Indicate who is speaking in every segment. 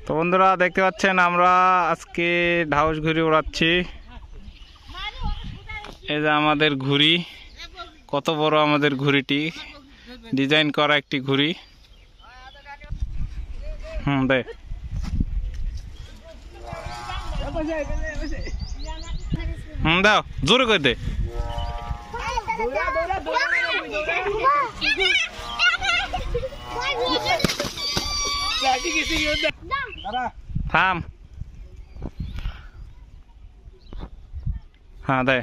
Speaker 1: তো বন্ধুরা দেখতে পাচ্ছেন আমরা আজকে ঢাউস ঘুড়ি উড়াচ্ছি। এই যে আমাদের ঘুড়ি, কত বড় আমাদের ঘুড়িটি, ডিজাইন করা একটি ঘুড়ি। দে দাও জোরে করে দে। থাম। হ্যাঁ দে।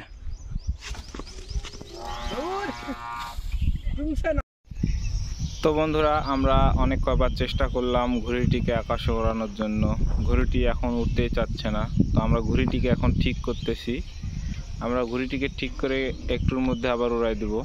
Speaker 1: তো বন্ধুরা আমরা অনেক কয়বার চেষ্টা করলাম ঘুড়িটিকে আকাশে ওড়ানোর জন্য, ঘুড়িটি এখন উঠতেই চাচ্ছে না। তো আমরা ঘুড়িটিকে এখন ঠিক করতেছি। আমরা ঘুড়িটিকে ঠিক করে একটুর মধ্যে আবার উড়াই দেব।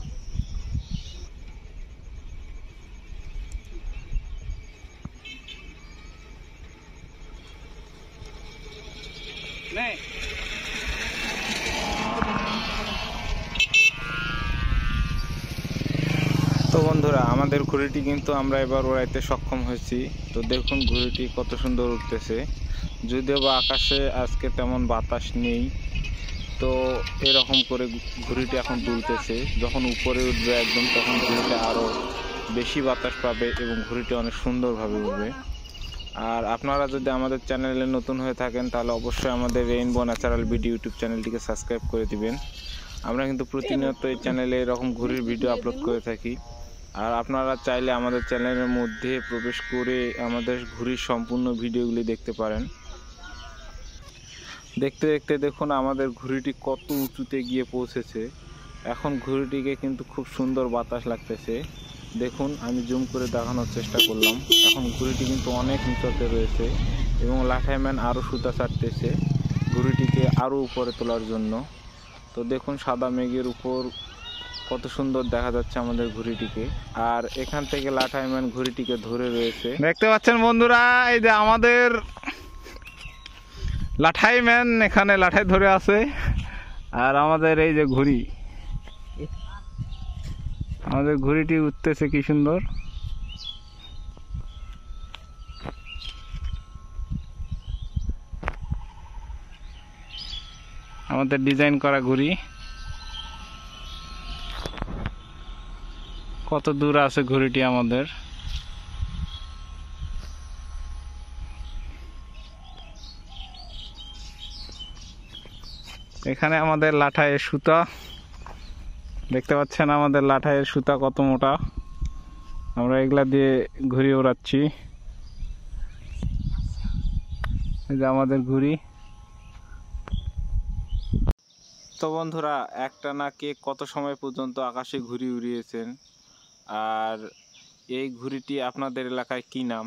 Speaker 1: তো বন্ধুরা আমাদের ঘুড়িটি কিন্তু আমরা এবার উড়াইতে সক্ষম হয়েছি। তো দেখুন ঘুড়িটি কত সুন্দর উঠতেছে। যদিও বা আকাশে আজকে তেমন বাতাস নেই, তো এরকম করে ঘুড়িটি এখন দুলতেছে। যখন উপরে উঠবে একদম, তখন ঘুড়িটা আরও বেশি বাতাস পাবে এবং ঘুড়িটি অনেক সুন্দরভাবে উঠবে। আর আপনারা যদি আমাদের চ্যানেলে নতুন হয়ে থাকেন তাহলে অবশ্যই আমাদের রেইনবো ন্যাচারাল বিডি ইউটিউব চ্যানেলটিকে সাবস্ক্রাইব করে দিবেন। আমরা কিন্তু প্রতিনিয়ত এই চ্যানেলে এরকম ঘুড়ির ভিডিও আপলোড করে থাকি। আর আপনারা চাইলে আমাদের চ্যানেলের মধ্যে প্রবেশ করে আমাদের ঘুড়ির সম্পূর্ণ ভিডিওগুলি দেখতে পারেন। দেখতে দেখতে দেখুন আমাদের ঘুড়িটি কত উঁচুতে গিয়ে পৌঁছেছে। এখন ঘুড়িটিকে কিন্তু খুব সুন্দর বাতাস লাগতেছে। দেখুন আমি জুম করে দেখানোর চেষ্টা করলাম। এখন ঘুড়িটি কিন্তু অনেক উঁচুতে রয়েছে এবং লাঠাইম্যান আরও সুতা ছাড়তেছে ঘুড়িটিকে আরও উপরে তোলার জন্য। তো দেখুন সাদা মেঘের উপর কত সুন্দর দেখা যাচ্ছে আমাদের ঘুড়িটিকে। আর এখান থেকে লাঠাইম্যান ঘুড়িটিকে ধরে রয়েছে, দেখতে পাচ্ছেন বন্ধুরা। এই যে আমাদের লাঠাইম্যান এখানে লাঠাই ধরে আছে। আর আমাদের এই যে ঘুড়ি, আমাদের ঘুড়িটি উঠতেছে কি সুন্দর। আমাদের ডিজাইন করা ঘুড়ি। কত দূর আছে ঘুড়িটি আমাদের। এখানে আমাদের লাঠাইয়ের সুতা, দেখতে পাচ্ছেন আমাদের লাঠাইয়ের সুতা কত মোটা। আমরা এগুলা দিয়ে ঘুড়ি ওড়াচ্ছি। এই যে আমাদের ঘুড়ি। তো বন্ধুরা একটানা কে কত সময় পর্যন্ত আকাশে ঘুড়ি উড়িয়েছেন, আর এই ঘুড়িটি আপনাদের এলাকায় কি নাম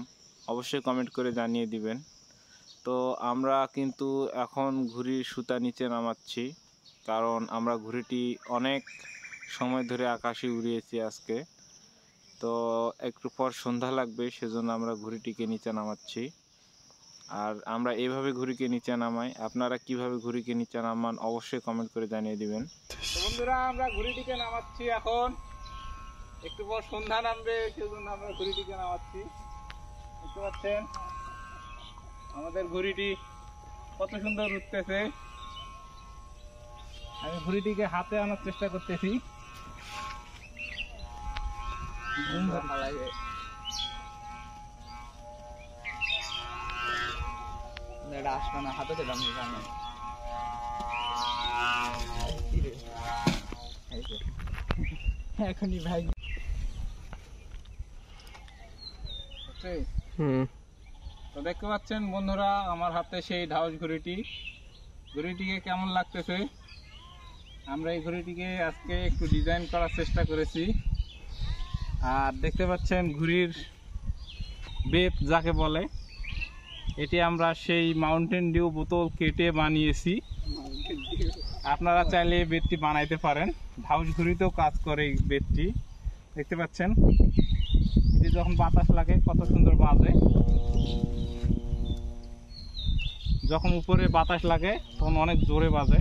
Speaker 1: অবশ্যই কমেন্ট করে জানিয়ে দিবেন। তো আমরা কিন্তু এখন ঘুড়ির সুতা নিচে নামাচ্ছি, কারণ আমরা ঘুড়িটি অনেক সময় ধরে আকাশে উড়িয়েছি আজকে। তো একটু পর সন্ধ্যা লাগবে, সেজন্য আমরা ঘুড়িটিকে নিচে নামাচ্ছি। আর আমরা এইভাবে ঘুড়িকে নিচে নামাই। আপনারা কিভাবে ঘুড়িকে নিচে নামান অবশ্যই কমেন্ট করে জানিয়ে দিবেন। তো বন্ধুরা আমরা ঘুড়িটিকে নামাচ্ছি, এখন একটু পর সন্ধ্যা নামবে, সেজন্য আমরা ঘুড়িটিকে নামাচ্ছি। দেখতে পাচ্ছেন আমাদের ঘুড়িটি কত সুন্দর উঠতেছে। আমি ঘুড়িটিকে হাতে আনার চেষ্টা করতেছি। এখনই ভাই তো দেখতে পাচ্ছেন বন্ধুরা আমার হাতে সেই ঢাউস ঘুড়িটি। ঘুড়িটিকে কেমন লাগতেছে? আমরা এই ঘুড়িটিকে আজকে একটু ডিজাইন করার চেষ্টা করেছি। আর দেখতে পাচ্ছেন ঘুড়ির বেত যাকে বলে, এটি আমরা সেই মাউন্টেন ডিউ বোতল কেটে বানিয়েছি। আপনারা চাইলে এই বেতটি বানাইতে পারেন। ঢাউস ঘুড়িতেও কাজ করে এই বেতটি। দেখতে পাচ্ছেন এটি যখন বাতাস লাগে কত সুন্দর বাজে। যখন উপরে বাতাস লাগে তখন অনেক জোরে বাজে।